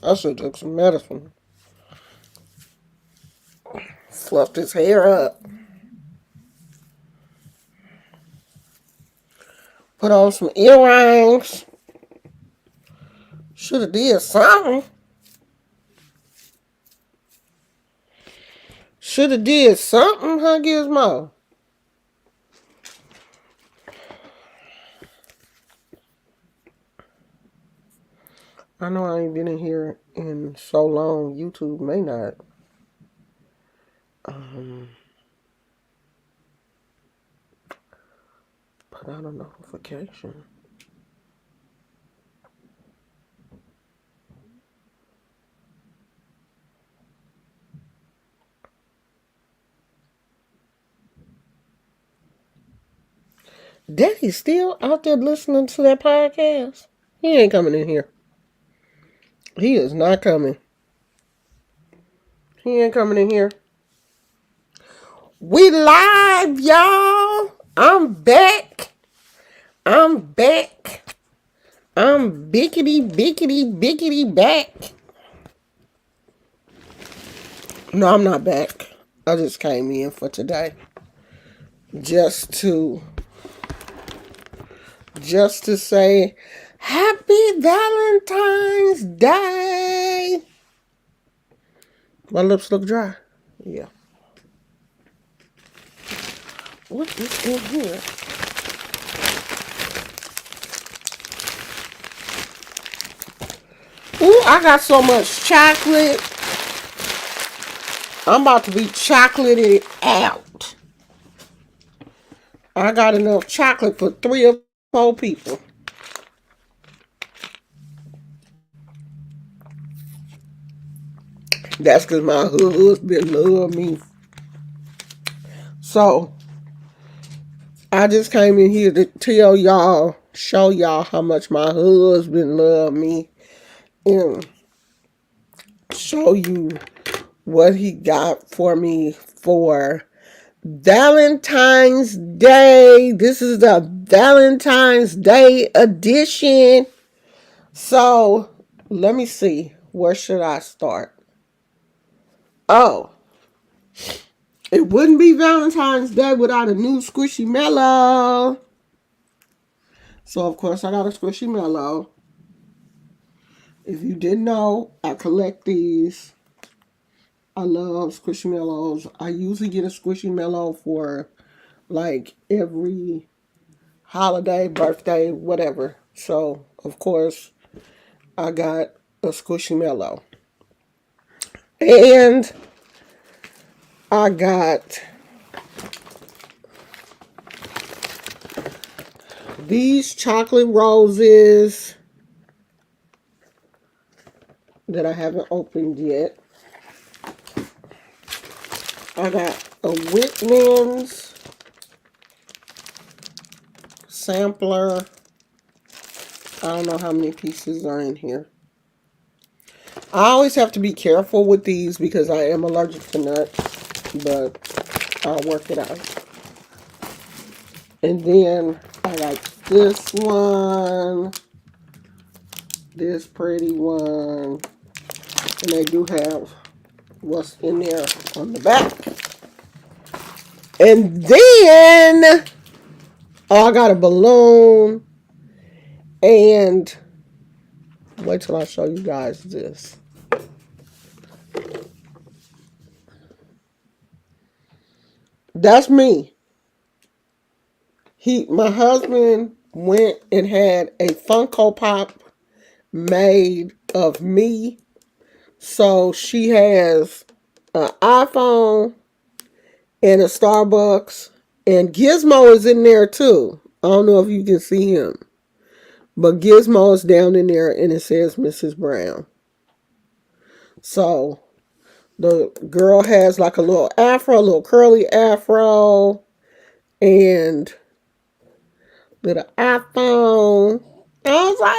I should took some medicine. Fluffed his hair up. Put on some earrings. Should have did something. Should have did something, huh, Gizmo? I know I ain't been in here in so long. YouTube may not. Put out a notification. Daddy's still out there listening to that podcast. He ain't coming in here. He is not coming. He ain't coming in here. We live, y'all. I'm back. I'm back. I'm bickety back. No, I'm not back. I just came in for today. Just to say happy Valentine's Day. My lips look dry. Yeah. What is in here? Ooh, I got so much chocolate. I'm about to be chocolated out. I got enough chocolate for 3 or 4 people. That's because my husband loves me. So, I just came in here to tell y'all, show y'all how much my husband loves me. And show you what he got for me for Valentine's Day. This is the Valentine's Day edition. So, let me see. Where should I start? Oh, it wouldn't be Valentine's Day without a new Squishy So, of course, I got a Squishy. If you didn't know, I collect these. I love Squishy. I usually get a Squishy for like every holiday, birthday, whatever. So, of course, I got a Squishy. And I got these chocolate roses that I haven't opened yet. I got a Whitman's sampler. I don't know how many pieces are in here. I always have to be careful with these because I am allergic to nuts, but I'll work it out. And then I got this one, this pretty one, and they do have what's in there on the back. And then, oh, I got a balloon, and wait till I show you guys this. That's me. My husband went and had a Funko Pop made of me. So she has an iPhone and a Starbucks, and Gizmo is in there too. I don't know if you can see him, but Gizmo is down in there and it says Mrs. Brown. So the girl has like a little afro, a little curly afro, and little iPhone. I was like,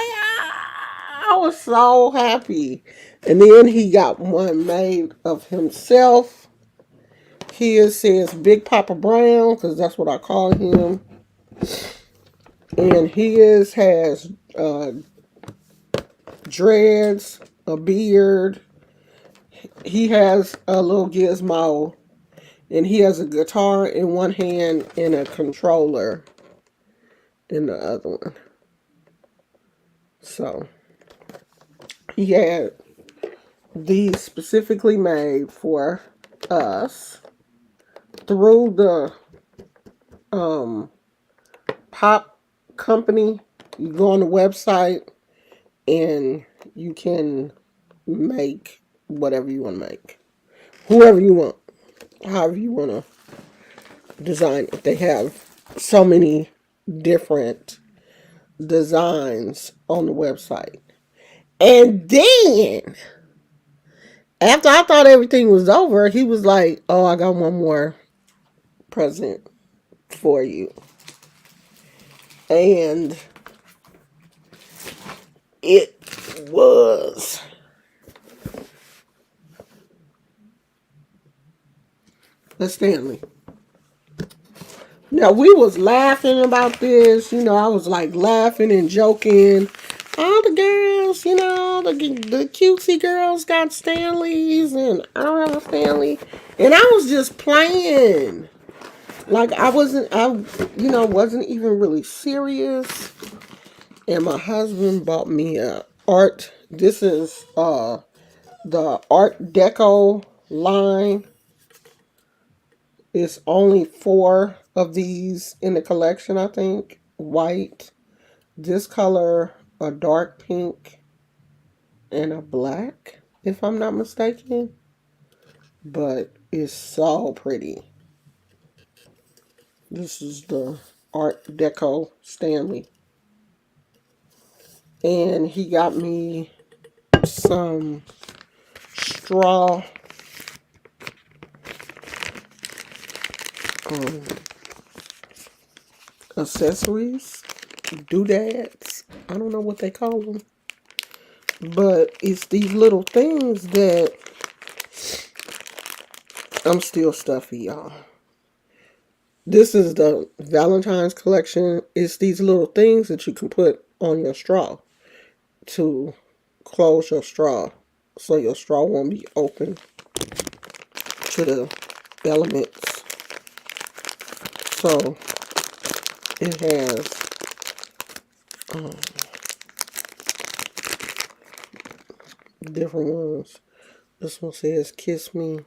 I was so happy. And then he got one made of himself. Here says Big Papa Brown, because that's what I call him. And his has dreads, a beard. He has a little gizmo, and he has a guitar in one hand and a controller in the other one. So he had these specifically made for us through the um, pop company. You go on the website and you can make whatever you want to make, whoever you want, however you want to design it. They have so many different designs on the website. And then, after I thought everything was over, he was like, "Oh, I got one more present for you." And it was a Stanley. Now, we was laughing about this. I was like laughing and joking. All the girls, the cutesy girls got Stanleys, and I don't have a Stanley. And I was just playing. Like, wasn't even really serious. And my husband bought me a art. This is the Art Deco line. It's only 4 of these in the collection, I think. White, this color, a dark pink, and a black, if I'm not mistaken. But it's so pretty. This is the Art Deco Stanley. And he got me some straw um, accessories, doodads. I don't know what they call them. But it's these little things that I'm still stuffy, y'all. This is the Valentines collection. It's these little things that you can put on your straw to close your straw so your straw won't be open to the elements. So it has different ones. This one says "Kiss Me."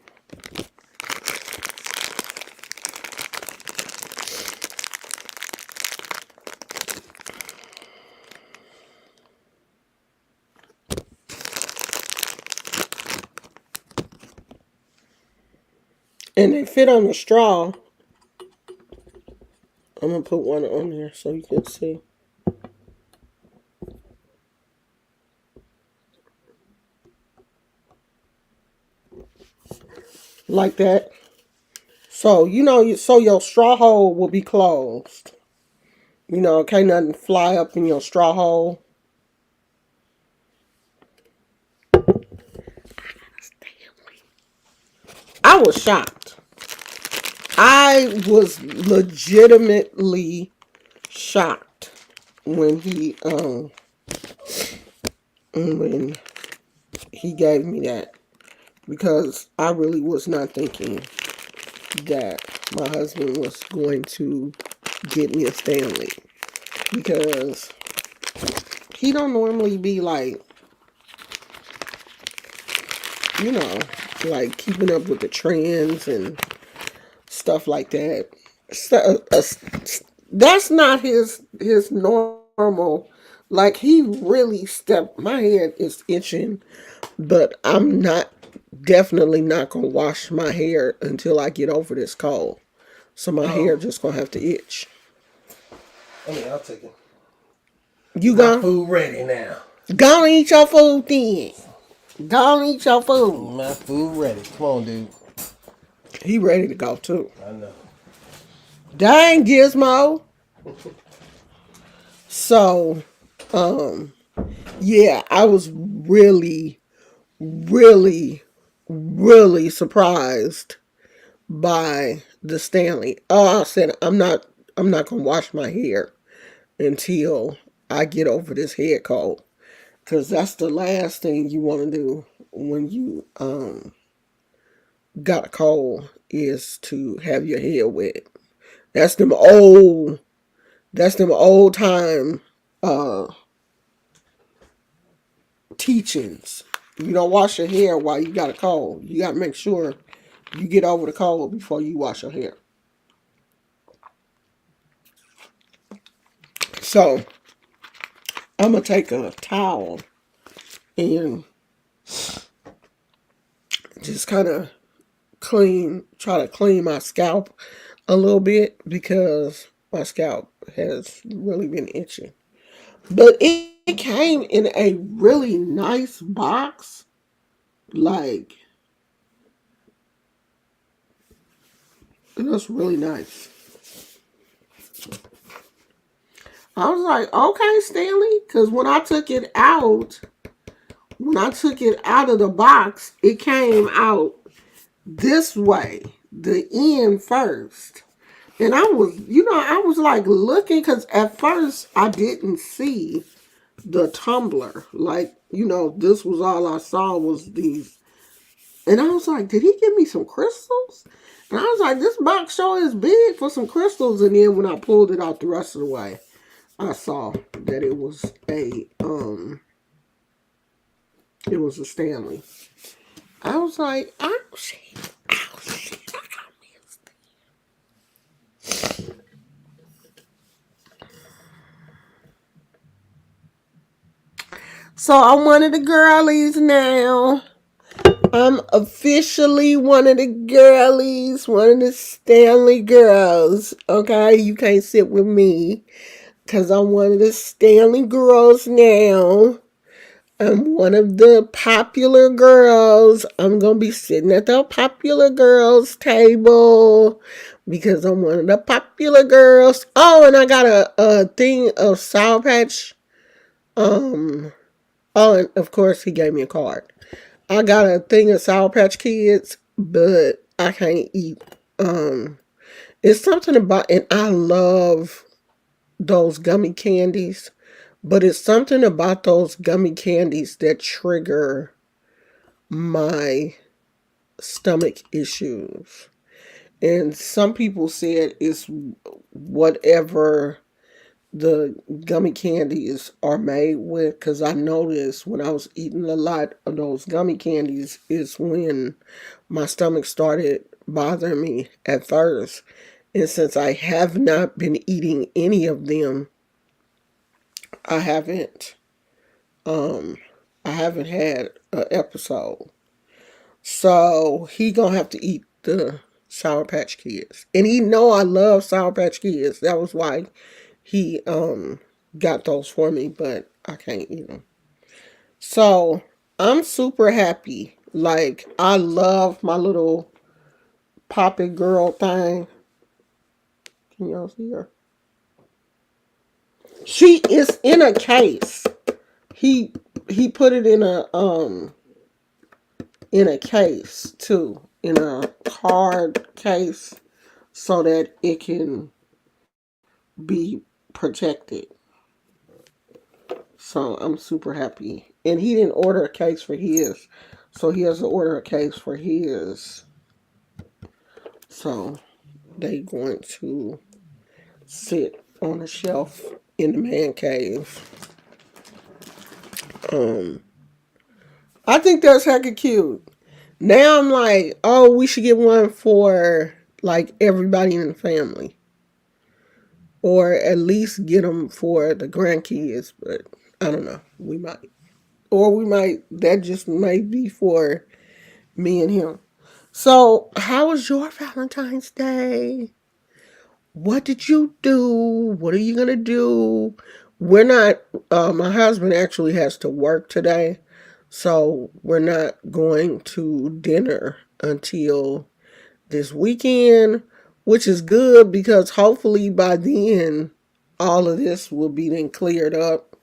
And they fit on the straw. I'm going to put one on here so you can see. Like that. So, so your straw hole will be closed. Can't nothing fly up in your straw hole. I was shocked. I was legitimately shocked when when he gave me that, because I really was not thinking that my husband was going to get me a Stanley, because he don't normally be like, like keeping up with the trends and stuff like that. So, that's not his normal. Like, he really stepped. My head is itching, but I'm definitely not gonna wash my hair until I get over this cold. So my hair just gonna have to itch. I'll take it. You My food ready now. Go and eat your food then. Go and eat your food. My food ready. Come on, dude. He ready to go too. I know. Dang, Gizmo. So, yeah, I was really, really, really surprised by the Stanley. I said I'm not gonna wash my hair until I get over this head cold. because that's the last thing you want to do when you got a cold is to have your hair wet. That's them old. That's them old time uh, teachings. You don't wash your hair while you got a cold. You got to make sure you get over the cold before you wash your hair. So I'm gonna take a towel and just kind of try to clean my scalp a little bit because my scalp has really been itching. But it came in a really nice box. Like, it was really nice. I was like, okay, Stanley, because when I took it out of the box, it came out this way, the end first. And I was like looking because at first I didn't see the tumbler. Like, this was all I saw was these. And I was like, did he give me some crystals? And I was like, this box show is big for some crystals. And then when I pulled it out the rest of the way, I saw that it was a Stanley. I was like, oh shit, oh shit, I got me a Stanley. So I'm one of the girlies now. I'm officially one of the girlies, one of the Stanley girls. Okay, you can't sit with me because I'm one of the Stanley girls now. I'm one of the popular girls. I'm going to be sitting at the popular girls table because I'm one of the popular girls. Oh, and I got a thing of Sour Patch. Oh, and of course, he gave me a card. I got a thing of Sour Patch Kids, but I can't eat. Um, it's something about, and I love those gummy candies, but it's something about those gummy candies that trigger my stomach issues. And some people said it's whatever the gummy candies are made with, because I noticed when I was eating a lot of those gummy candies is when my stomach started bothering me at first. And since I have not been eating any of them, I haven't um I haven't had an episode. So he gonna have to eat the Sour Patch Kids. And he know I love Sour Patch Kids. That was why he got those for me, but I can't eat them. So I'm super happy. Like, I love my little poppy girl thing. Can y'all see her? She is in a case. He he put it in a case too, in a card case so that it can be protected. So I'm super happy. And he didn't order a case for his. So he has to order a case for his. So they going to sit on a shelf in the man cave. Um I think that's hecka cute. Now I'm like, oh, we should get one for like everybody in the family. Or at least get them for the grandkids, but I don't know. We might. Or we might, that just might be for me and him. So, how was your Valentine's Day? What did you do? What are you going to do? We're not, my husband actually has to work today. So, we're not going to dinner until this weekend, which is good because hopefully by then all of this will be then cleared up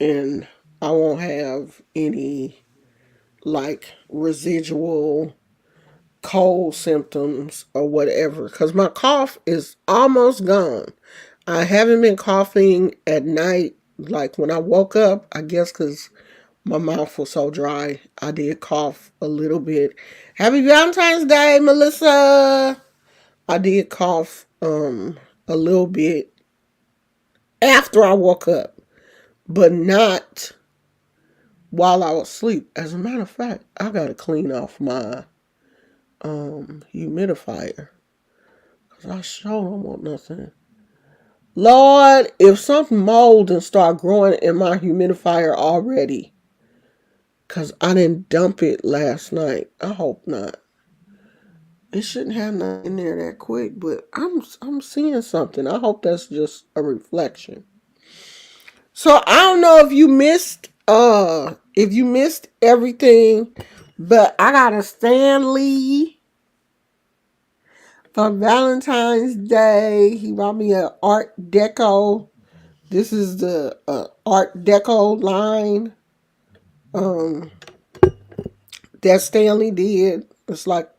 and I won't have any like residual cold symptoms or whatever because my cough is almost gone. I haven't been coughing at night Like when I woke up, I guess because my mouth was so dry, I did cough a little bit. Happy Valentine's Day, Melissa. I did cough a little bit after I woke up, but not while I was asleep. As a matter of fact, I gotta clean off my humidifier because I sure don't want nothing. Lord, if something mold and start growing in my humidifier already, because I didn't dump it last night. I hope not. It shouldn't have nothing in there that quick, but I'm seeing something. I hope that's just a reflection. So I don't know if you missed everything, but I got a Stanley for Valentine's Day. He brought me an Art Deco. This is the Art Deco line um, that Stanley did. It's like,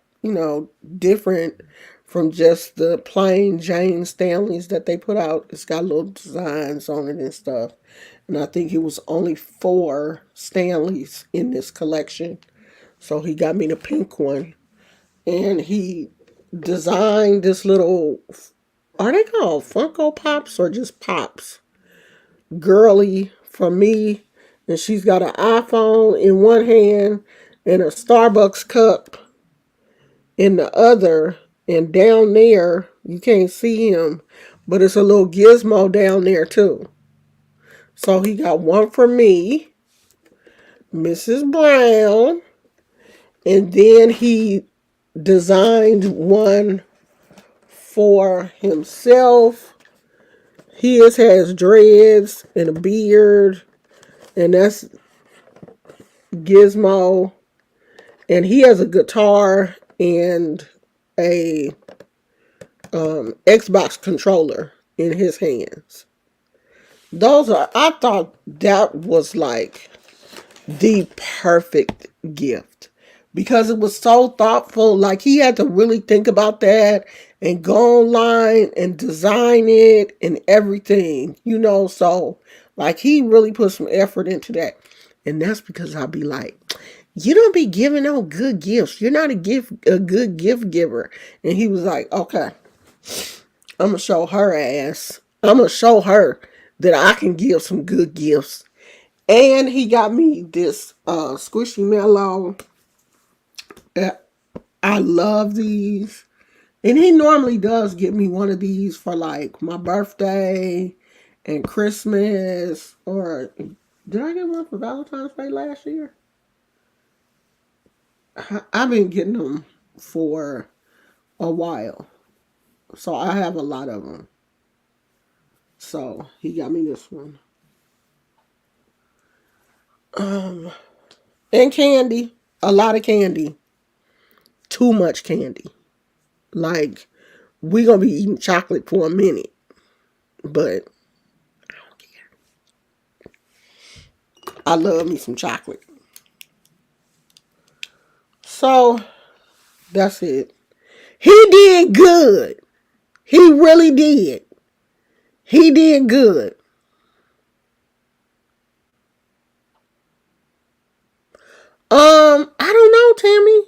different from just the plain Jane Stanleys that they put out. It's got little designs on it and stuff. And I think it was only 4 Stanleys in this collection. So he got me the pink one. And he designed this little, are they called Funko Pops or just Pops? Girly for me. And she's got an iPhone in one hand and a Starbucks cup in the other. And down there, you can't see him, but it's a little gizmo down there too. So he got one for me, Mrs. Brown, and then he designed one for himself. His has dreads and a beard, and that's Gizmo. And he has a guitar and a Xbox controller in his hands. I thought that was like the perfect gift because it was so thoughtful. Like he had to really think about that and go online and design it and everything. So like he really put some effort into that. And that's because I'll be like, you don't be giving out good gifts. You're not a good gift giver. And he was like, okay, I'm gonna show her ass. I'm gonna show her that I can give some good gifts. And he got me this squishy mellow. I love these. And he normally does get me one of these for like my birthday and Christmas. Or did I get one for Valentine's Day last year? I've been getting them for a while. So I have a lot of them. So he got me this one. Um, and candy. A lot of candy. Too much candy. Like, we gonna be eating chocolate for a minute. But I don't care. I love me some chocolate. So that's it. He did good. He really did. He did good. I don't know, Tammy.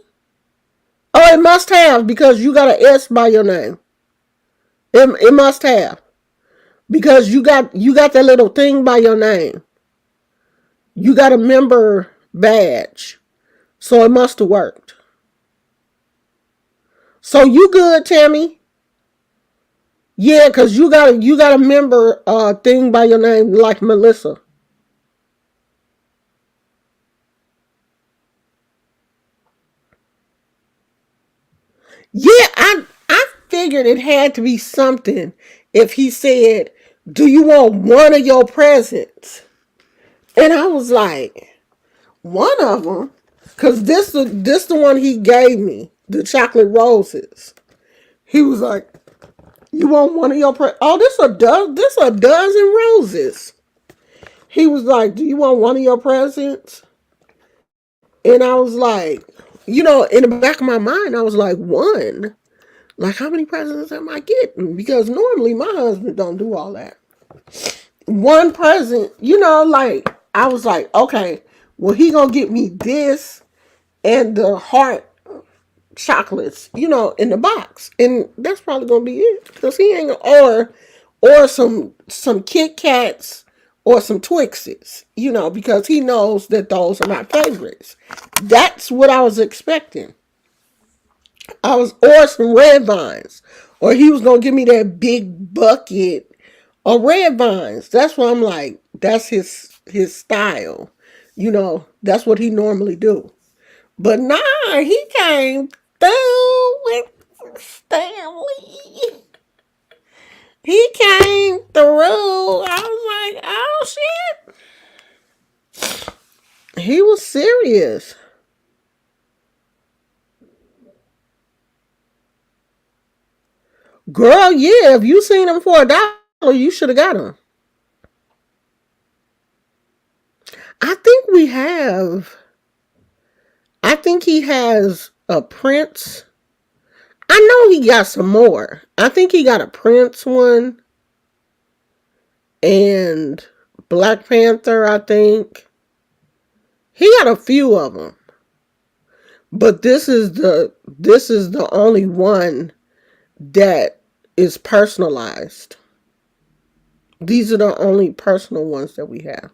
Oh, it must have because you got an S by your name. It must have because you got that little thing by your name. You got a member badge, so it must have worked. So you good, Tammy? Yeah, cause you got a member thing by your name like Melissa. Yeah, I figured it had to be something if he said, "Do you want one of your presents?" And I was like, "One of them," cause this the one he gave me, the chocolate roses. He was like, "You want one of your Oh, this a dozen roses." He was like, "Do you want one of your presents?" And I was like, in the back of my mind, I was like, one. Like, how many presents am I getting? Because normally my husband don't do all that. one present, like I was like, okay, well he gonna get me this and the heart chocolates, in the box, and that's probably gonna be it because he ain't or some Kit Kats or some Twixes, because he knows that those are my favorites. That's what I was expecting. Or some red vines, or he was gonna give me that big bucket of red vines. That's what I'm like. That's his style. That's what he normally do. But nah, he came through with Stanley. He came through. I was like, oh shit. He was serious. Girl, yeah, if you seen him for $1, you should have got him. I think we have. I think he has a Prince. I know he got some more. I think he got a Prince one and Black Panther, I think. He got a few of them. But this is the only one that is personalized. These are the only personal ones that we have.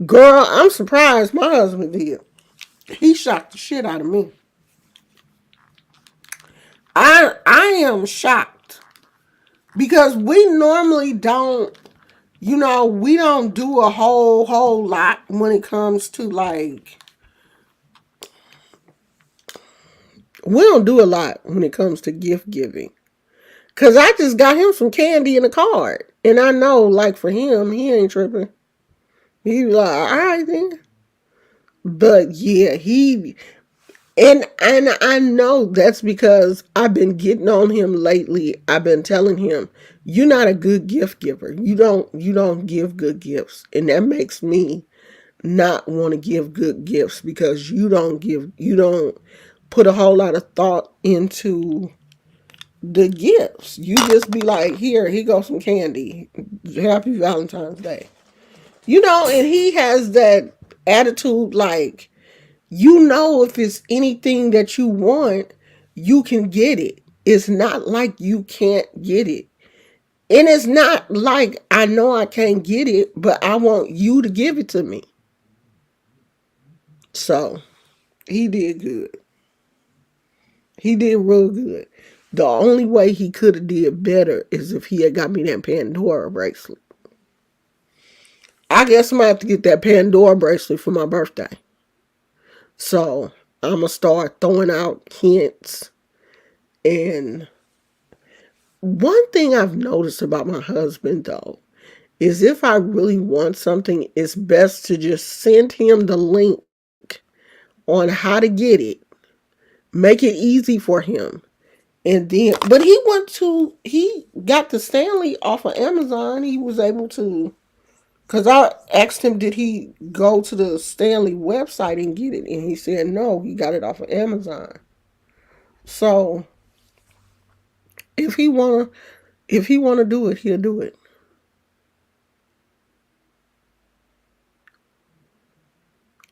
Girl, I'm surprised my husband did. He shocked the shit out of me. I am shocked because we normally don't, we don't do a whole lot when it comes to like we don't do a lot when it comes to gift giving. Cause I just got him some candy in a card. And I know, like for him, he ain't tripping. He was like, all right then. But yeah, and I know that's because I've been getting on him lately. I've been telling him, you're not a good gift giver. You don't give good gifts. And that makes me not want to give good gifts because you don't put a whole lot of thought into the gifts. You just be like, here goes some candy. Happy Valentine's Day. And he has that attitude like, if it's anything that you want, you can get it. It's not like you can't get it. And it's not like I know I can't get it, but I want you to give it to me. So he did good. He did real good. The only way he could have did better is if he had got me that Pandora bracelet. I guess I'm gonna have to get that Pandora bracelet for my birthday. So I'm gonna start throwing out hints. And one thing I've noticed about my husband though is if I really want something, it's best to just send him the link on how to get it. Make it easy for him. And then, but he got the Stanley off of Amazon. He was able to, because I asked him, did he go to the Stanley website and get it? And he said, no, he got it off of Amazon. So if he wanna, if he wanna do it, he'll do it.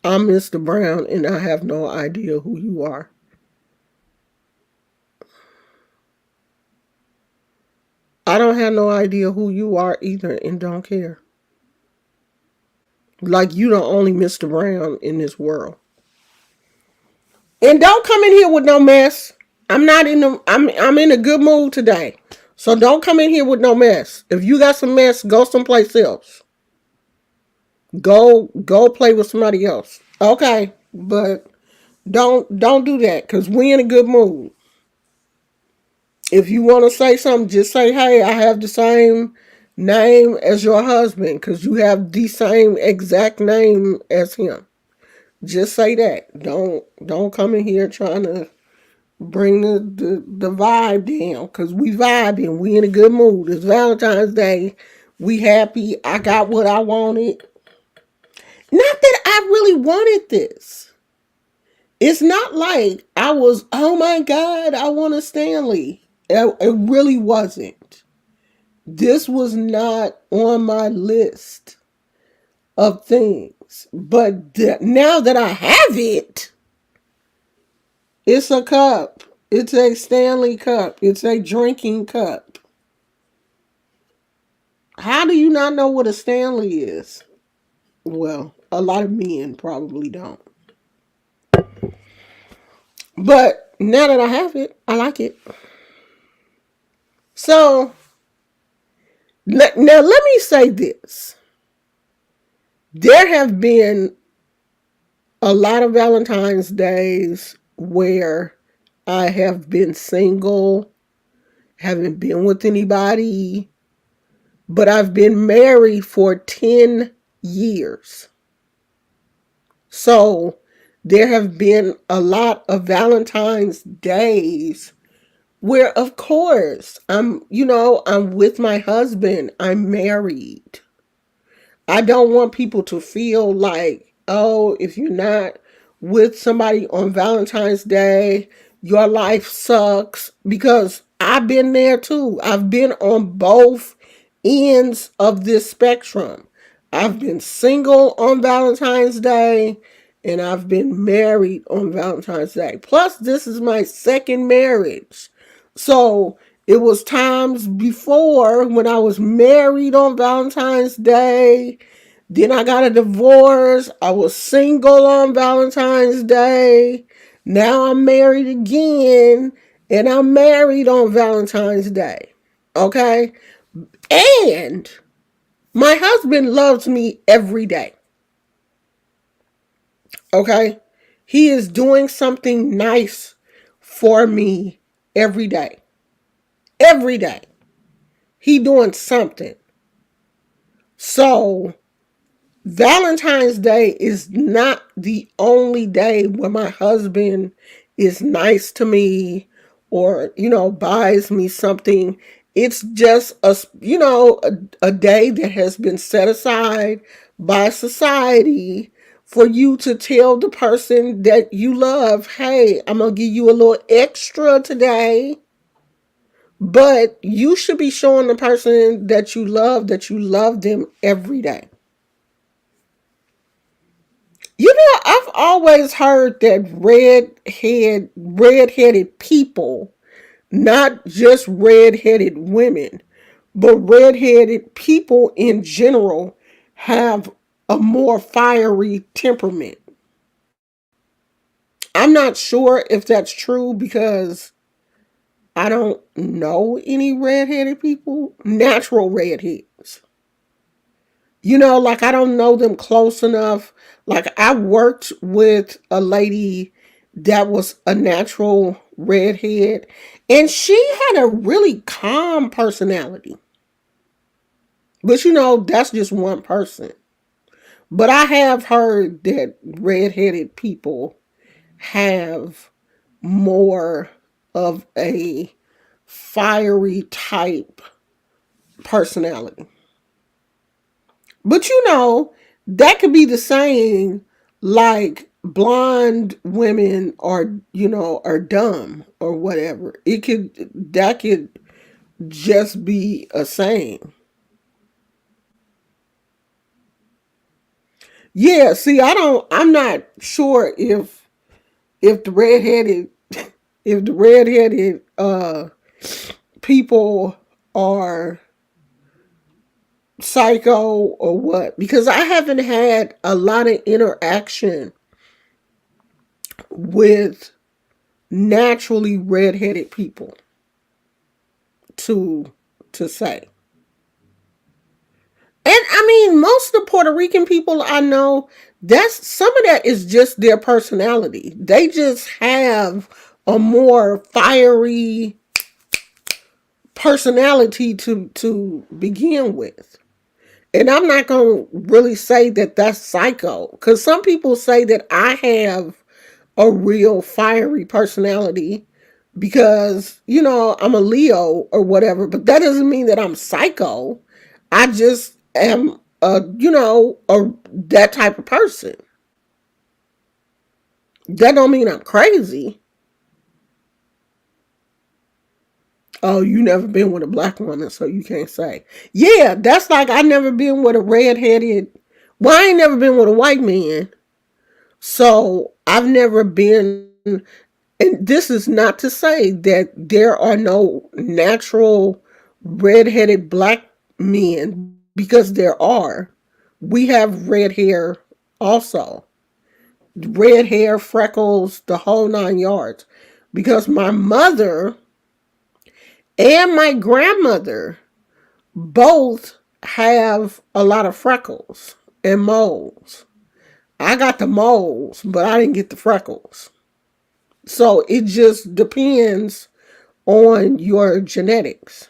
I'm Mr. Brown, and I have no idea who you are. I don't have no idea who you are either, and don't care. Like you the only Mr. Brown in this world. And don't come in here with no mess. I'm in a good mood today. So don't come in here with no mess. If you got some mess, go someplace else. Go play with somebody else. Okay, but don't do that cuz we in a good mood. If you want to say something, just say, "Hey, I have the same name as your husband cuz you have the same exact name as him." Just say that. Don't come in here trying to bring the vibe down because we vibing. We in a good mood. It's Valentine's Day. We happy. I got what I wanted. Not that I really wanted this. It's not like I was, oh my God, I want a Stanley. It really wasn't. This was not on my list of things. But now that I have it, it's a cup. It's a Stanley cup. It's a drinking cup. How do you not know what a Stanley is? Well, a lot of men probably don't. But now that I have it, I like it. So now let me say this. There have been a lot of Valentine's days where I have been single, haven't been with anybody, but I've been married for 10 years. So there have been a lot of Valentine's days where, of course, I'm with my husband, I'm married. I don't want people to feel like, oh, if you're not with somebody on Valentine's Day, your life sucks. Because I've been there too. I've been on both ends of this spectrum. I've been single on Valentine's Day and I've been married on Valentine's Day. Plus, this is my second marriage. So it was times before when I was married on Valentine's Day. Then I got a divorce. I was single on Valentine's Day. Now I'm married again. And I'm married on Valentine's Day. Okay? And my husband loves me every day. Okay? He is doing something nice for me every day. Every day. He doing something. So Valentine's Day is not the only day when my husband is nice to me or, buys me something. It's just a day that has been set aside by society for you to tell the person that you love, hey, I'm going to give you a little extra today. But you should be showing the person that you love them every day. I've always heard that redheaded people, not just redheaded women, but redheaded people in general have a more fiery temperament. I'm not sure if that's true because I don't know any redheaded people, natural redheads. Like I don't know them close enough. Like I worked with a lady that was a natural redhead, and she had a really calm personality. But that's just one person. But I have heard that redheaded people have more of a fiery type personality. But that could be the same like blonde women are dumb or whatever. That could just be a saying. Yeah, see, I'm not sure if the redheaded if the redheaded people are psycho or what, because I haven't had a lot of interaction with naturally redheaded people to say. And I mean, most of the Puerto Rican people I know, that's some of that is just their personality. They just have a more fiery personality to begin with. And I'm not going to really say that that's psycho, because some people say that I have a real fiery personality because, I'm a Leo or whatever, but that doesn't mean that I'm psycho. I just am that type of person. That don't mean I'm crazy. Oh, you never been with a black woman, so you can't say. Yeah, that's like I never been with a redheaded. Well, I ain't never been with a white man, so I've never been. And this is not to say that there are no natural redheaded black men because there are. We have red hair also. Red hair, freckles, the whole nine yards. Because my mother and my grandmother both have a lot of freckles and moles. I got the moles, but I didn't get the freckles. So it just depends on your genetics.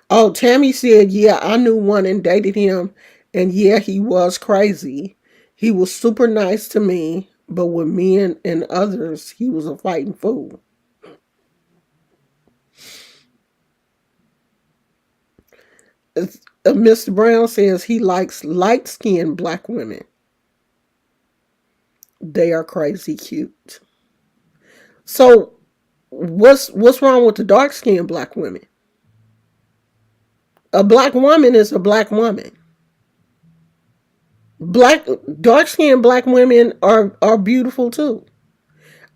Oh, Tammy said, yeah, I knew one and dated him. And yeah, he was crazy. He was super nice to me, but with men and others, he was a fighting fool. Mr. Brown says he likes light skinned black women. They are crazy cute. So what's wrong with the dark skinned black women? A black woman is a black woman. Black dark skinned black women are beautiful too.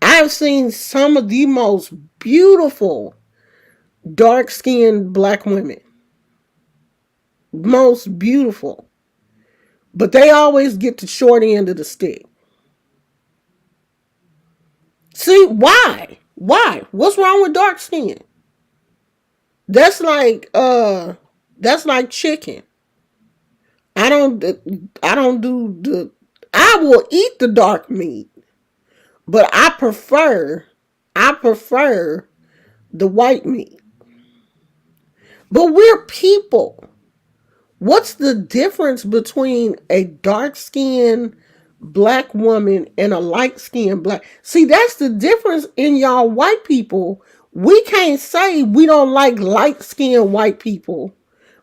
I've seen some of the most beautiful dark skinned black women. Most beautiful. But they always get the short end of the stick. See, why? Why? What's wrong with dark skin? That's like that's like chicken. I don't I don't do the I will eat the dark meat, but I prefer the white meat. But we're people. What's the difference between a dark skinned black woman and a light skinned black? See, that's the difference in y'all white people. We can't say we don't like light skinned white people,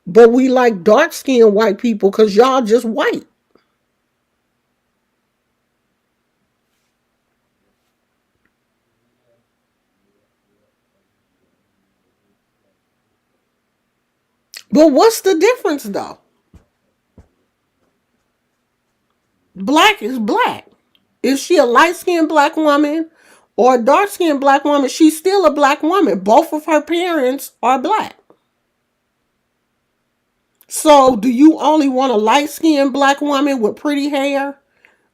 but we like dark skinned white people because y'all just white. But what's the difference though? Black is black. Is she a light skinned black woman or a dark skinned black woman? She's still a black woman. Both of her parents are black. So, do you only want a light skinned black woman with pretty hair?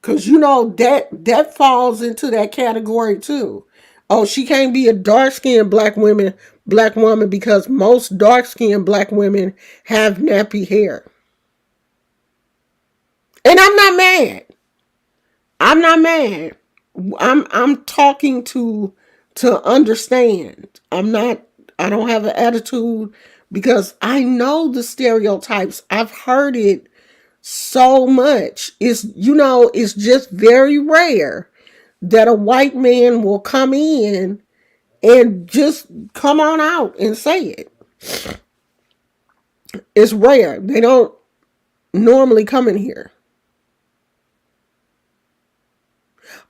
Cause you know that falls into that category too. Oh, she can't be a dark skinned black woman because most dark skinned black women have nappy hair. And I'm not mad. I'm not mad. I'm talking to understand. I don't have an attitude because I know the stereotypes. I've heard it so much. It's just very rare that a white man will come in and just come on out and say it. It's rare. They don't normally come in here.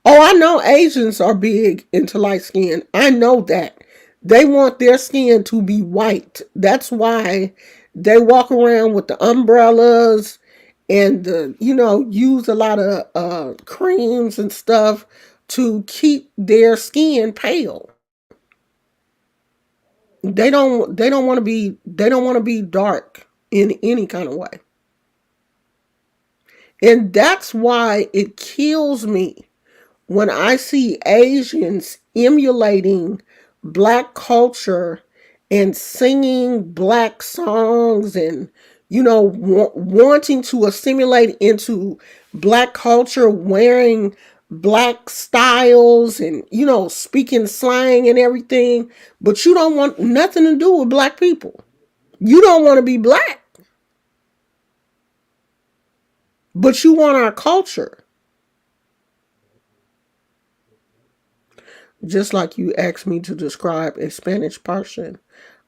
Oh, I know Asians are big into light skin. I know that. They want their skin to be white. That's why they walk around with the umbrellas and use a lot of creams and stuff to keep their skin pale. They don't want to be dark in any kind of way. And that's why it kills me when I see Asians emulating black culture and singing black songs and wanting to assimilate into black culture, wearing black styles and speaking slang and everything, but you don't want nothing to do with black people. You don't want to be black, but you want our culture. Just like you asked me to describe a Spanish person,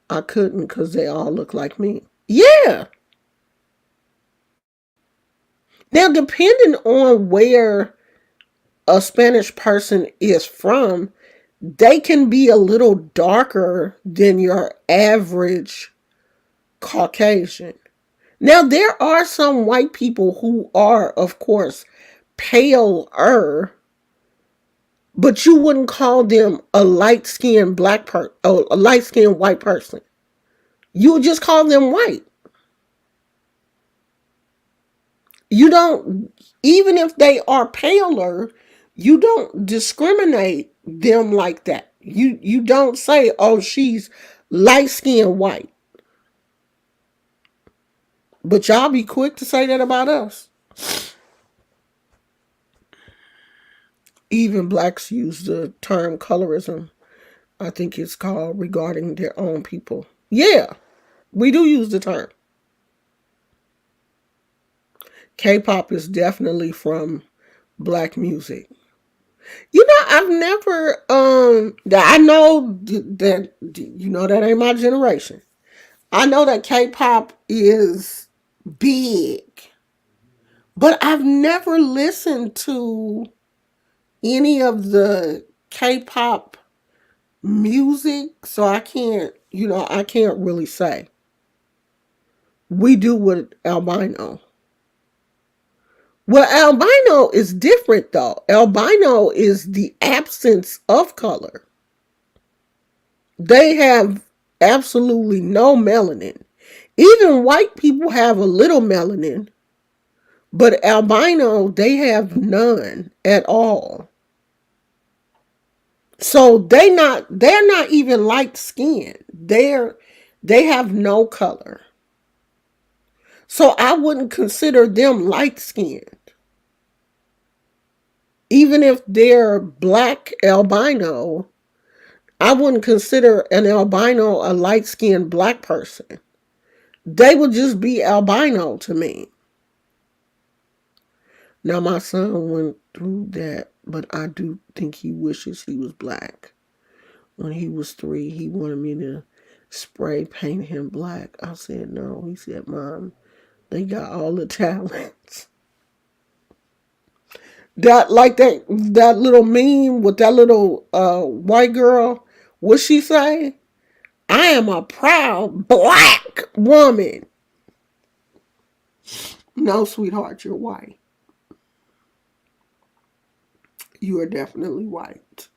I couldn't because they all look like me. Yeah. Now, depending on where a Spanish person is from, they can be a little darker than your average Caucasian. Now, there are some white people who are, of course, paler, but you wouldn't call them a light skinned a light skinned white person. You would just call them white. You don't, even if they are paler, you don't discriminate them like that. You don't say, oh, she's light skinned white. But y'all be quick to say that about us. Even blacks use the term colorism, I think it's called, regarding their own people. Yeah, we do use the term. K-pop is definitely from black music. You know, I've never I know that you know that ain't my generation. I know that K-pop is big, but I've never listened to any of the K-pop music, so I can't really say. We do with albino. Well, albino is different though. Albino is the absence of color. They have absolutely no melanin. Even white people have a little melanin, but albino, they have none at all. So they're not even light skinned. They have no color. So I wouldn't consider them light skinned. Even if they're black albino, I wouldn't consider an albino a light skinned black person. They would just be albino to me. Now, my son went through that, but I do think he wishes he was black. When he was 3, he wanted me to spray paint him black. I said no. He said, Mom, they got all the talents. That little meme with that little white girl, what she say? I am a proud black woman. No, sweetheart, you're white. You are definitely white.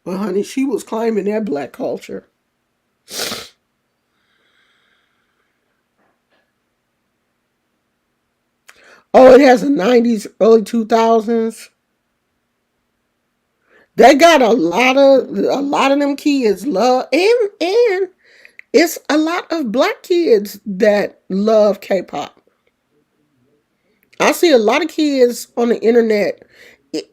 But honey, she was claiming that black culture. Oh, it has a 90s, early 2000s. They got a lot of them kids love, and it's a lot of black kids that love K-pop. I see a lot of kids on the internet.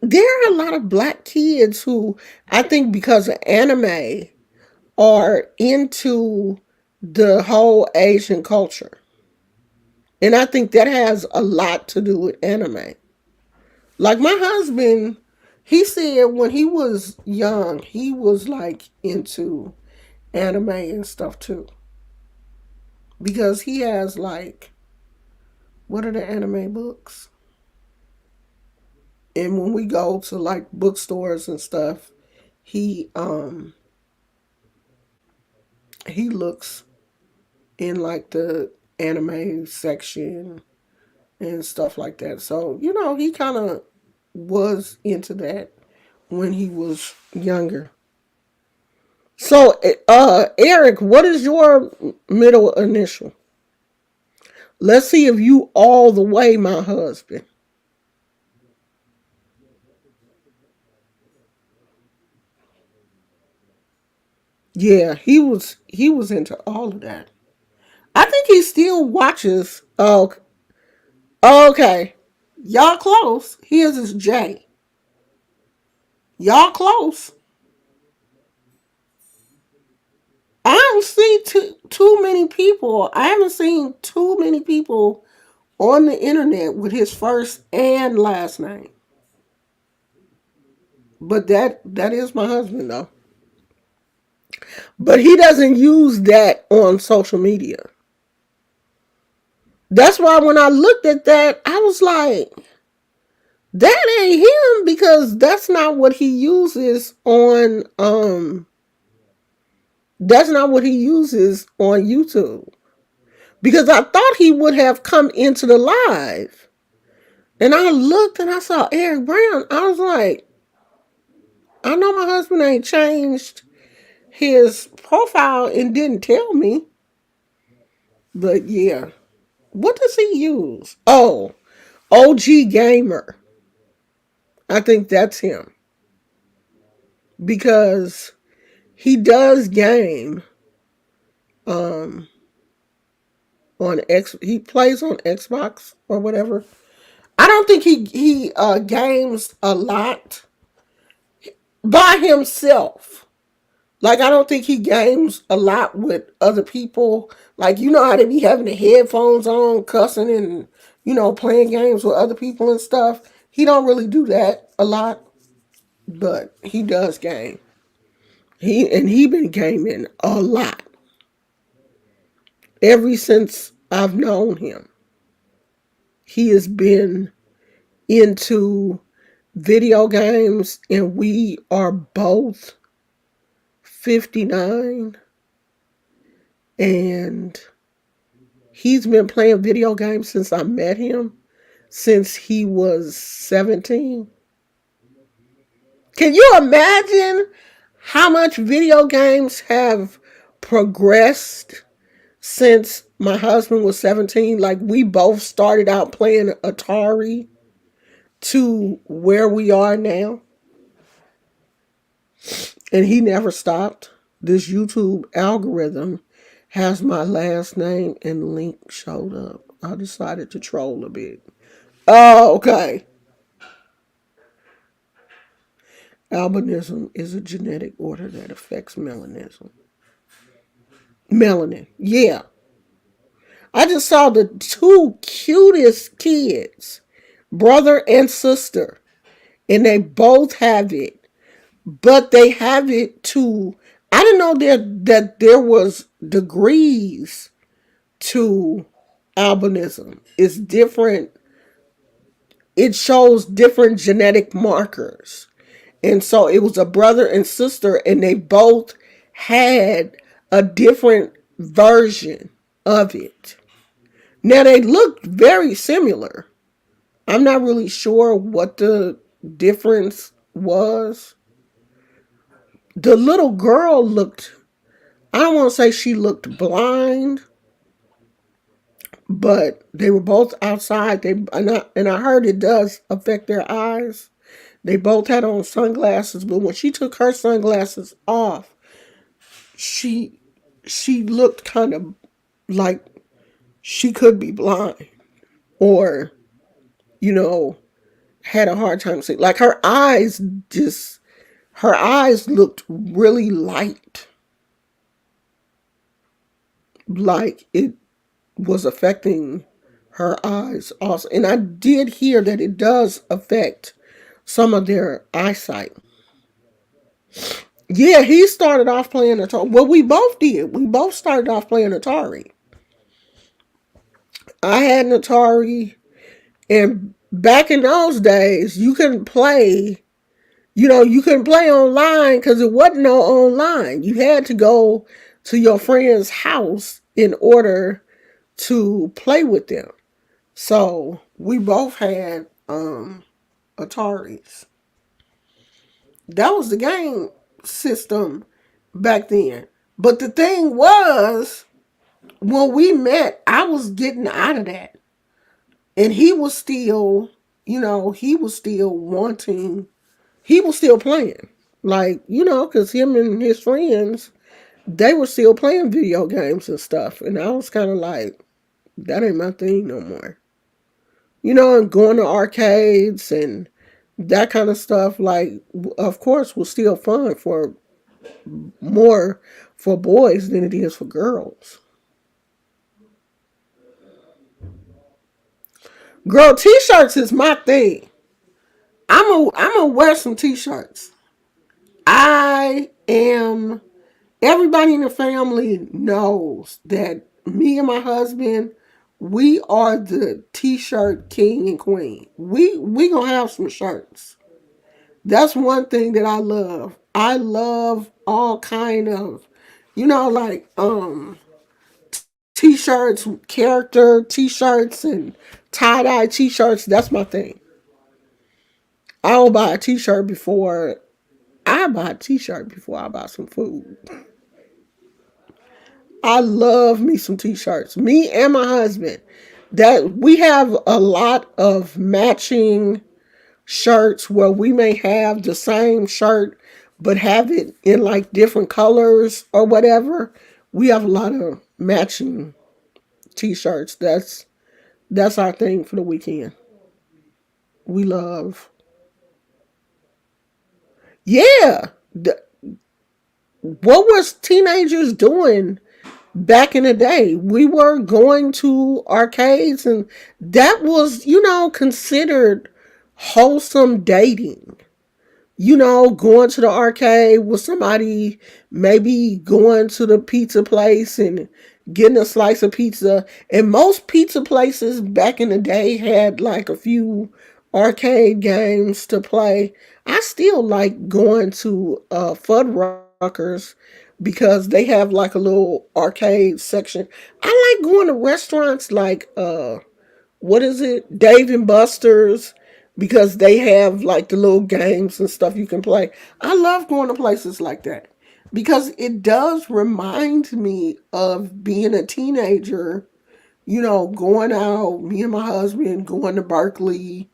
There are a lot of black kids who I think because of anime are into the whole Asian culture. And I think that has a lot to do with anime. Like my husband, he said when he was young, he was like into anime and stuff too. Because he has like, what are the anime books? And when we go to like bookstores and stuff, he he looks in like the anime section and stuff like that. So, he kind of was into that when he was younger. So, Eric, what is your middle initial? Let's see if you all the way, my husband. Yeah, he was into all of that. I think he still watches. Oh, okay. Y'all close. His is J. Y'all close. I don't see too many people. I haven't seen too many people on the internet with his first and last name. But that is my husband though. But he doesn't use that on social media. That's why when I looked at that, I was like, That ain't him because that's not what he uses on that's not what he uses on YouTube. Because I thought he would have come into the live. And I looked and I saw Eric Brown. I was like, I know my husband ain't changed his profile and didn't tell me. But yeah. What does he use? Oh, OG Gamer. I think that's him. Because he does game um on X, he plays on Xbox or whatever. I don't think he games a lot by himself. Like I don't think he games a lot with other people. Like you know how they be having the headphones on, cussing and playing games with other people and stuff. He don't really do that a lot, but he does game. He been gaming a lot ever since I've known him. He has been into video games, and we are both 59, and he's been playing video games since I met him, since he was 17. Can you imagine how much video games have progressed since my husband was 17? Like, we both started out playing Atari to where we are now, and he never stopped. This YouTube algorithm has my last name and link showed up. I decided to troll a bit. Oh, okay. Albinism is a genetic order that affects melanism. Melanin. Yeah. I just saw the two cutest kids, brother and sister, and they both have it. But they have it to, I didn't know that there was degrees to albinism. It's different. It shows different genetic markers. And so it was a brother and sister, and they both had a different version of it. Now they looked very similar. I'm not really sure what the difference was. The little girl looked, I don't want to say she looked blind, but they were both outside. And I heard it does affect their eyes. They both had on sunglasses, but when she took her sunglasses off, she she looked kind of like she could be blind, or you know had a hard time seeing. Like her eyes looked really light, like it was affecting her eyes also. And I did hear that it does affect some of their eyesight. Yeah, he started off playing Atari. Well, we both did. We both started off playing Atari. I had an Atari, and back in those days, you couldn't play. You couldn't play online because it wasn't no online. You had to go to your friend's house in order to play with them. So we both had Ataris. That was the game system back then. But the thing was, when we met, I was getting out of that. And he was still, he was still wanting, he was still playing. Like, because him and his friends, they were still playing video games and stuff. And I was kind of like, that ain't my thing no more. And going to arcades and that kind of stuff, like, of course, was still fun for more for boys than it is for girls. Girl, t-shirts is my thing. I'm gonna wear some t-shirts. I am. Everybody in the family knows that me and my husband, We are the t-shirt king and queen. We gonna have some shirts. That's one thing that I love. I love all kind of, like t-shirts, character t-shirts and tie-dye t-shirts. That's my thing. I'll buy a t-shirt before I buy a t-shirt before I buy some food. I love me some t-shirts. Me and my husband. That we have a lot of matching shirts where we may have the same shirt but have it in like different colors or whatever. We have a lot of matching t-shirts. That's our thing for the weekend. We love. Yeah. What was teenagers doing back in the day? We were going to arcades, and that was, considered wholesome dating. Going to the arcade with somebody, maybe going to the pizza place and getting a slice of pizza. And most pizza places back in the day had like a few arcade games to play. I still like going to Fuddruckers because they have like a little arcade section. I like going to restaurants like what is it, Dave and Buster's, because they have like the little games and stuff you can play. I love going to places like that because it does remind me of being a teenager, going out, me and my husband going to Berkeley,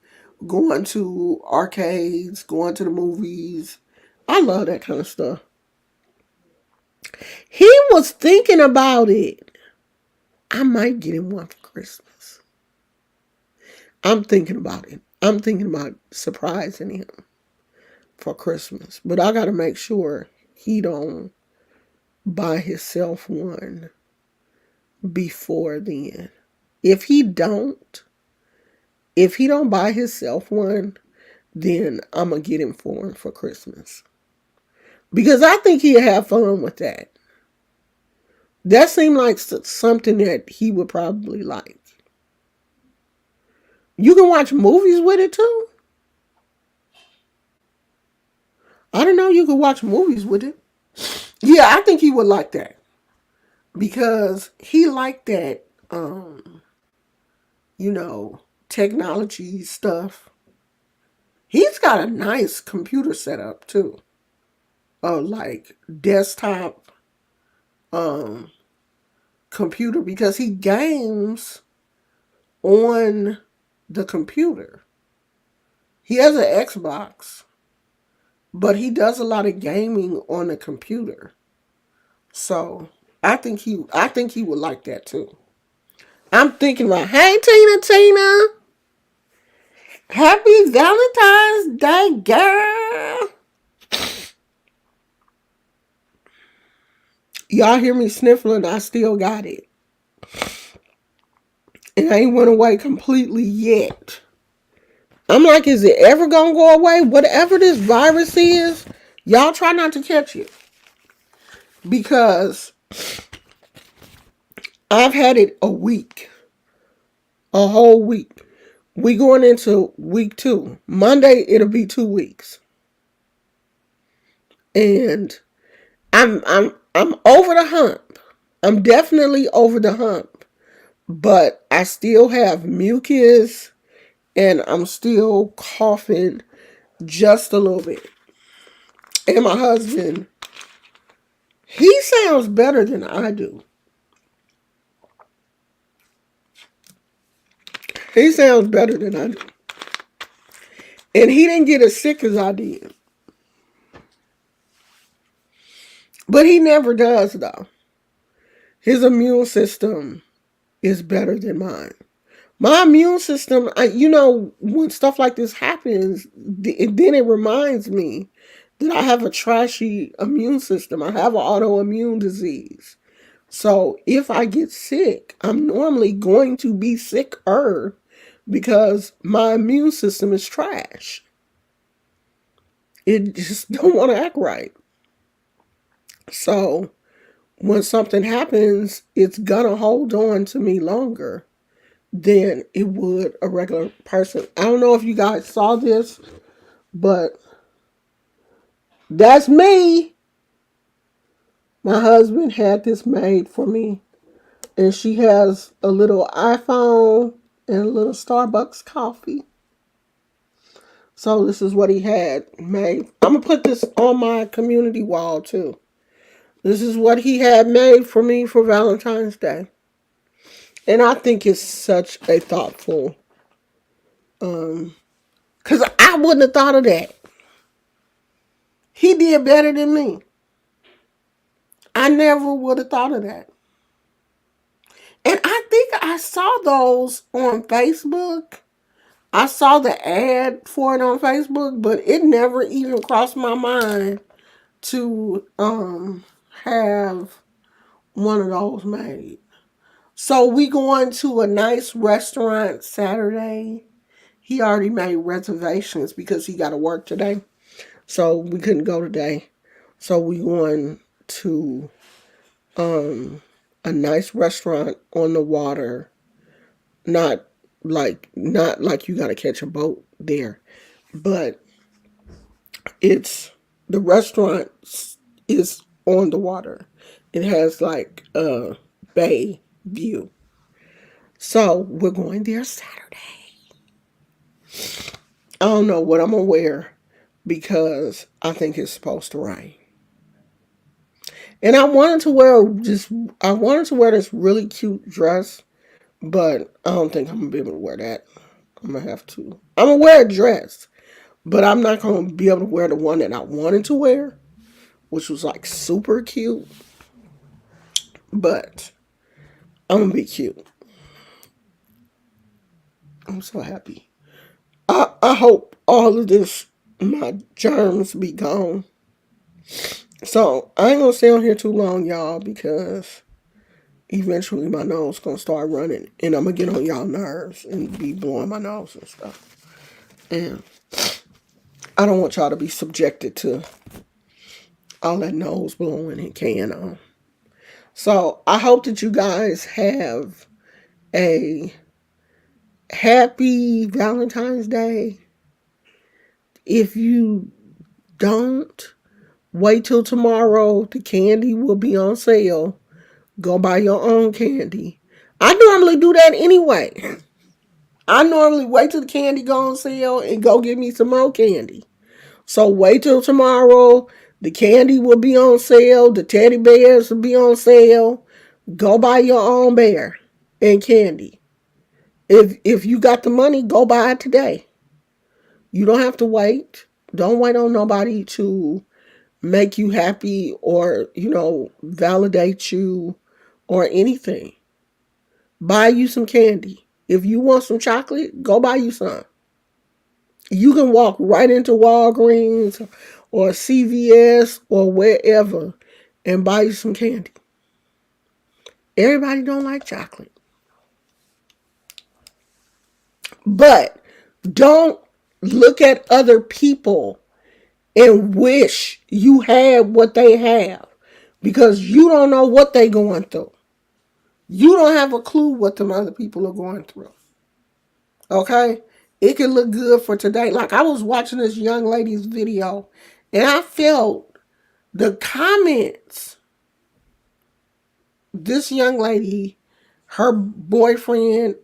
going to arcades, going to the movies. I love that kind of stuff. He was thinking about it. I might get him one for Christmas. I'm thinking about it. I'm thinking about surprising him for Christmas. But I gotta make sure he don't buy himself one before then. If he don't, if he don't buy himself one, then I'm gonna get him for him for Christmas. Because I think he'll have fun with that. That seemed like something that he would probably like. You can watch movies with it too. I don't know. You can watch movies with it. Yeah, I think he would like that because he liked that, you know, technology stuff. He's got a nice computer setup too, like desktop um, computer because he games on the computer. He has an Xbox, but he does a lot of gaming on the computer. So I think he would like that too. I'm thinking about, hey Tina, happy Valentine's Day, girl. Y'all hear me sniffling? I still got it. It ain't went away completely yet. I'm like, is it ever gonna go away? Whatever this virus is, y'all try not to catch it because I've had it a week, a whole week. We going into week 2. Monday it'll be 2 weeks, and I'm over the hump. I'm definitely over the hump, but I still have mucus and I'm still coughing just a little bit. And my husband, he sounds better than I do. He sounds better than I do. And he didn't get as sick as I did. But he never does, though. His immune system is better than mine. My immune system, when stuff like this happens, then it reminds me that I have a trashy immune system. I have an autoimmune disease. So if I get sick, I'm normally going to be sicker because my immune system is trash. It just don't want to act right. So when something happens, it's gonna hold on to me longer. than it would a regular person. I don't know if you guys saw this, but that's me. My husband had this made for me, and she has a little iPhone and a little Starbucks coffee. So this is what he had made. I'm gonna put this on my community wall too. This is what he had made for me for Valentine's Day. And I think it's such a thoughtful, because I wouldn't have thought of that. He did better than me. I never would have thought of that. And I think I saw those on Facebook. I saw the ad for it on Facebook, but it never even crossed my mind to have one of those made. So we going to a nice restaurant Saturday. He already made reservations because he got to work today. So we couldn't go today. So we going to a nice restaurant on the water. Not like you got to catch a boat there, but it's the restaurant is on the water. It has like a bay view. So we're going there Saturday. I don't know what I'm gonna wear because I think it's supposed to rain. And I wanted to wear this really cute dress, but I don't think I'm gonna be able to wear that. I'm gonna have to. I'm gonna wear a dress, but I'm not gonna be able to wear the one that I wanted to wear, which was like super cute. But I'm gonna be cute. I'm so happy. I hope all of this, my germs be gone. So I ain't gonna stay on here too long, y'all, because eventually my nose gonna start running and I'm gonna get on y'all nerves and be blowing my nose and stuff. And I don't want y'all to be subjected to all that nose blowing and can on. So I hope that you guys have a happy Valentine's Day. If you don't, wait till tomorrow. The candy will be on sale. Go buy your own candy. I normally do that anyway. I normally wait till the candy go on sale and go get me some more candy. So wait till tomorrow. The candy will be on sale. The teddy bears will be on sale. Go buy your own bear and candy. If you got the money, go buy it today. You don't have to wait. Don't wait on nobody to make you happy or, validate you or anything. Buy you some candy. If you want some chocolate, go buy you some. You can walk right into Walgreens or CVS or wherever and buy you some candy. Everybody don't like chocolate. But don't look at other people and wish you had what they have because you don't know what they going through. You don't have a clue what them other people are going through. Okay? It can look good for today. Like I was watching this young lady's video and I felt the comments. This young lady, her boyfriend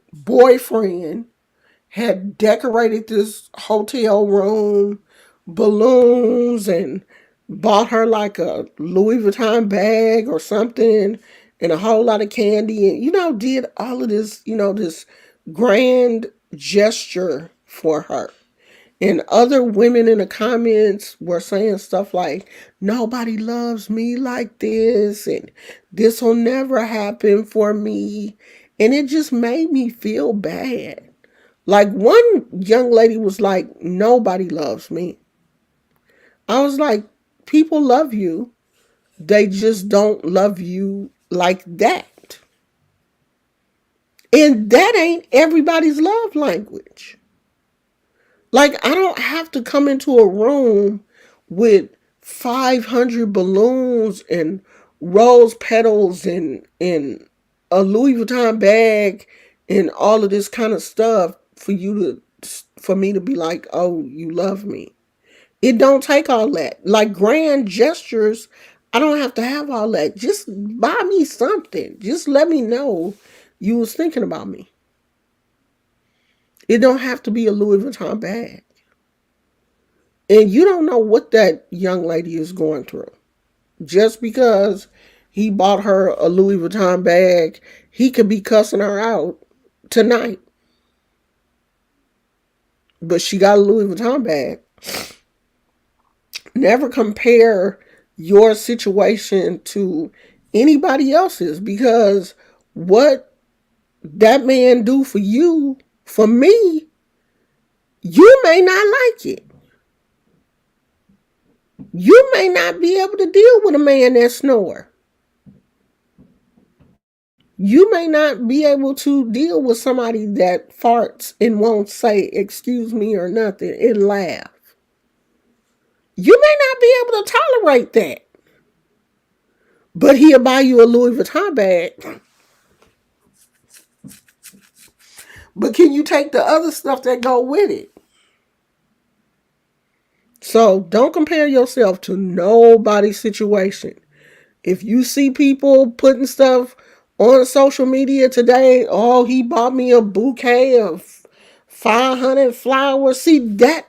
had decorated this hotel room, balloons, and bought her like a Louis Vuitton bag or something, and a whole lot of candy, and did all of this, this grand gesture for her. And other women in the comments were saying stuff like, nobody loves me like this, and this will never happen for me. And it just made me feel bad. Like one young lady was like, nobody loves me. I was like, people love you. They just don't love you like that. And that ain't everybody's love language. Like, I don't have to come into a room with 500 balloons and rose petals and a Louis Vuitton bag and all of this kind of stuff for me to be like, oh, you love me. It don't take all that. Like grand gestures, I don't have to have all that. Just buy me something. Just let me know you was thinking about me. It don't have to be a Louis Vuitton bag. And you don't know what that young lady is going through. Just because he bought her a Louis Vuitton bag, he could be cussing her out tonight. But she got a Louis Vuitton bag. Never compare your situation to anybody else's, because what that man do for you, for me, you may not like it. You may not be able to deal with a man that snore. You may not be able to deal with somebody that farts and won't say excuse me or nothing and laugh. You may not be able to tolerate that. But he'll buy you a Louis Vuitton bag. But can you take the other stuff that go with it? So don't compare yourself to nobody's situation. If you see people putting stuff on social media today, oh, he bought me a bouquet of 500 flowers. See, that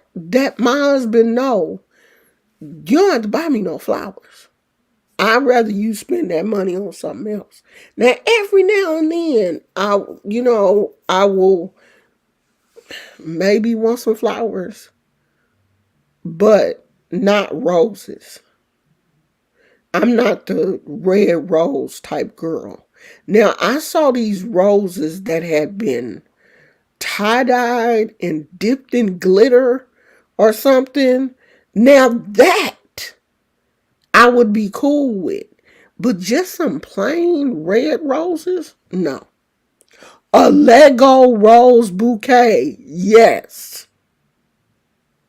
my husband know. You don't have to buy me no flowers. I'd rather you spend that money on something else. Now, every now and then, I will maybe want some flowers, but not roses. I'm not the red rose type girl. Now, I saw these roses that had been tie-dyed and dipped in glitter or something. Now, that I would be cool with. But just some plain red roses? No. A Lego rose bouquet? Yes.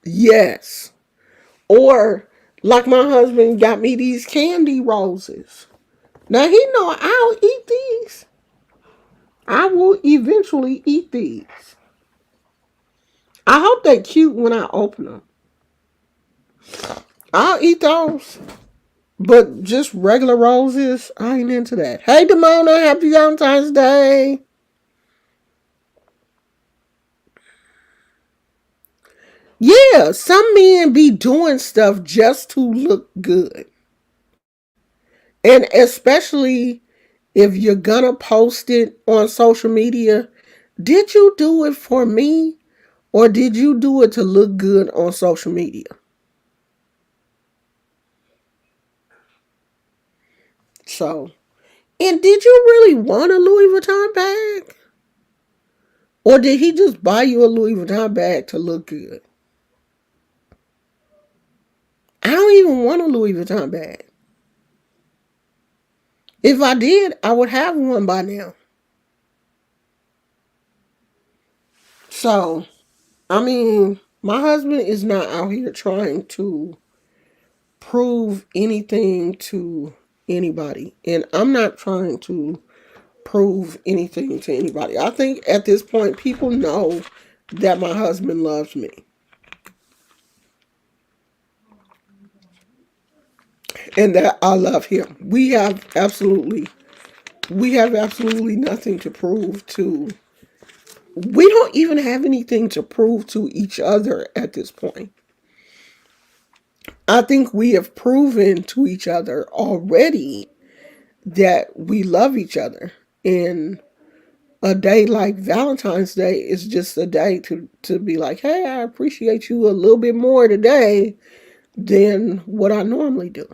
Yes. Or like my husband got me these candy roses. Now he know I'll eat these. I will eventually eat these. I hope they're cute when I open them. I'll eat those. But just regular roses, I ain't into that. Hey Demona, happy Valentine's Day. Yeah, some men be doing stuff just to look good. And especially if you're gonna post it on social media, did you do it for me or did you do it to look good on social media? So, and did you really want a Louis Vuitton bag? Or did he just buy you a Louis Vuitton bag to look good? I don't even want a Louis Vuitton bag. If I did, I would have one by now. So, I mean, my husband is not out here trying to prove anything to anybody. And I'm not trying to prove anything to anybody. I think at this point, people know that my husband loves me and that I love him. We have absolutely nothing to prove to. We don't even have anything to prove to each other at this point. I think we have proven to each other already that we love each other. And a day like Valentine's Day is just a day to be like, hey, I appreciate you a little bit more today than what I normally do.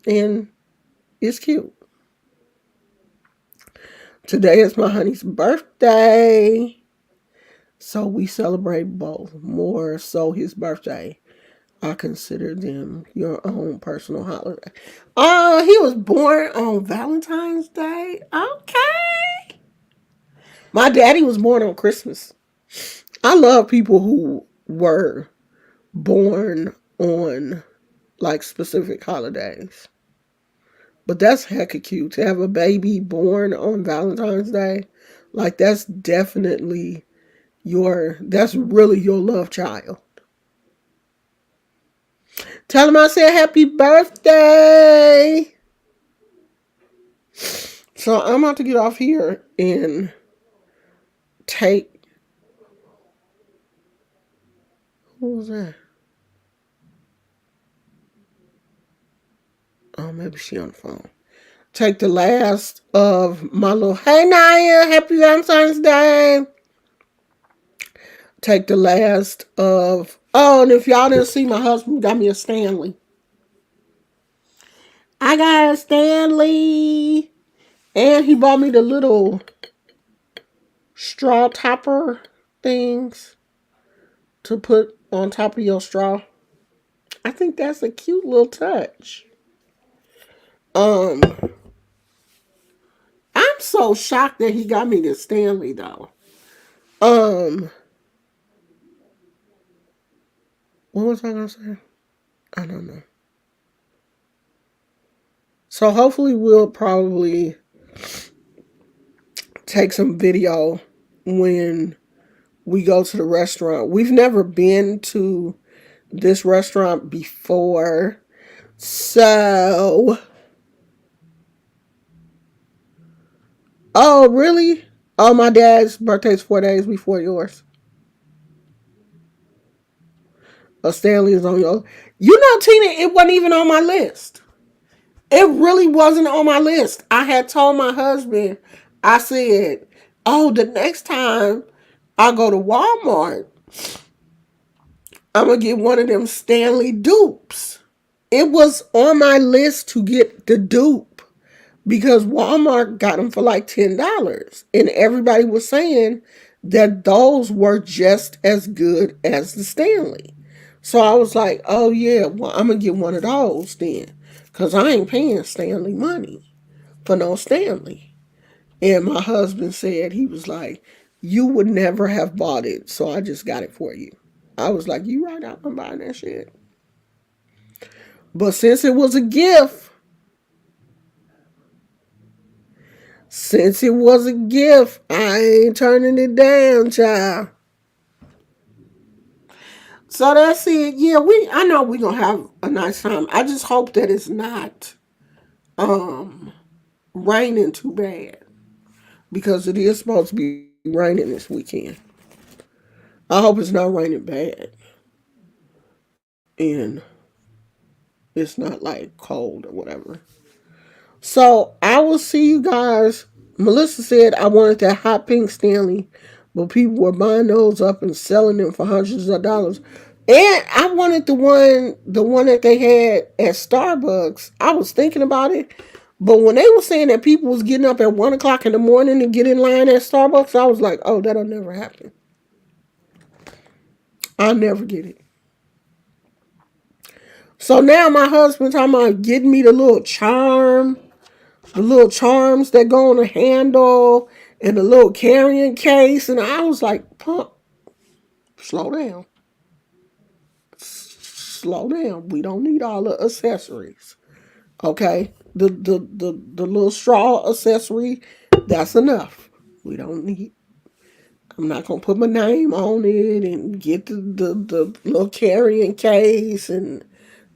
And it's cute. Today is my honey's birthday. So we celebrate both. More so his birthday. I consider them your own personal holiday. Oh, he was born on Valentine's Day? Okay. My daddy was born on Christmas. I love people who were born on like specific holidays. But that's hecka cute to have a baby born on Valentine's Day. Like that's really your love child. Tell him I said happy birthday. So I'm about to get off here and take. Who was that? Oh, maybe she on the phone. Take the last of my little. Hey Naya, happy Valentine's Day. Take the last of. Oh, and if y'all didn't see, my husband got me a Stanley. I got a Stanley, and he bought me the little straw topper things to put on top of your straw. I think that's a cute little touch. Um, I'm so shocked that he got me this Stanley though. Um, what was I gonna say? I don't know. So hopefully we'll probably take some video when we go to the restaurant. We've never been to this restaurant before. So, oh, really? Oh, my dad's birthday's 4 days before yours. Oh, Stanley is on your. You know, Tina, it wasn't even on my list. It really wasn't on my list. I had told my husband, I said, oh, the next time I go to Walmart, I'm going to get one of them Stanley dupes. It was on my list to get the dupe because Walmart got them for like $10. And everybody was saying that those were just as good as the Stanley. So I was like, oh yeah, well, I'm going to get one of those then. Because I ain't paying Stanley money for no Stanley. And my husband said, he was like, you would never have bought it. So I just got it for you. I was like, you right, I'm buying that shit. But since it was a gift, I ain't turning it down, child. So that's it. Yeah, I know we're gonna have a nice time. I just hope that it's not um raining too bad. Because it is supposed to be raining this weekend. I hope it's not raining bad. And it's not like cold or whatever. So I will see you guys. Melissa said I wanted that hot pink Stanley, but people were buying those up and selling them for hundreds of dollars. And I wanted the one that they had at Starbucks. I was thinking about it, but when they were saying that people was getting up at 1 o'clock in the morning to get in line at Starbucks, I was like, oh, that'll never happen. I'll never get it. So now my husband talking about getting me the little charms that go on the handle, and the little carrying case, and I was like, "Pump, slow down, slow down. We don't need all the accessories, okay? The little straw accessory, that's enough. We don't need. I'm not gonna put my name on it and get the little carrying case and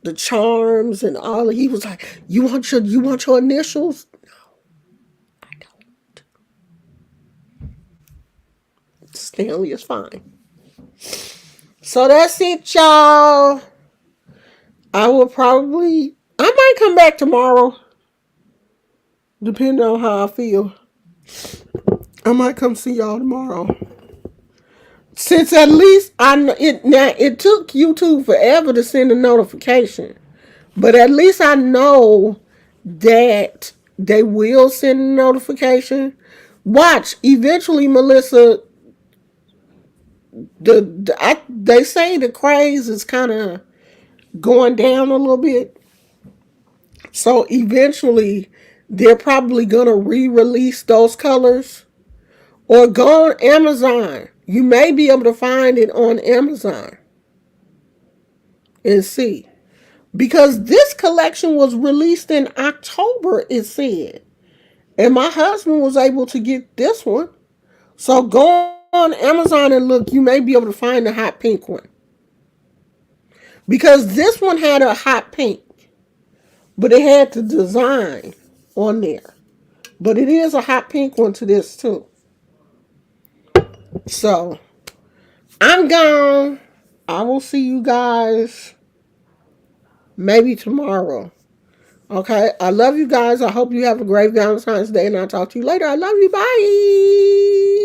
the charms and all. He was like, you want your initials? I don't. Stanley is fine. So that's it, y'all. I might come back tomorrow, depending on how I feel. I might come see y'all tomorrow. Since at least it took YouTube forever to send a notification, but at least I know that they will send a notification. Watch, eventually, Melissa. They say the craze is kind of going down a little bit. So eventually, they're probably gonna re-release those colors or go on Amazon. You may be able to find it on Amazon and see because this collection was released in October, it said. And my husband was able to get this one. So go on Amazon and look. You may be able to find the hot pink one. Because this one had a hot pink, but it had the design on there. But it is a hot pink one to this too. So I'm gone. I will see you guys maybe tomorrow. Okay. I love you guys. I hope you have a great Valentine's Day and I'll talk to you later. I love you. Bye.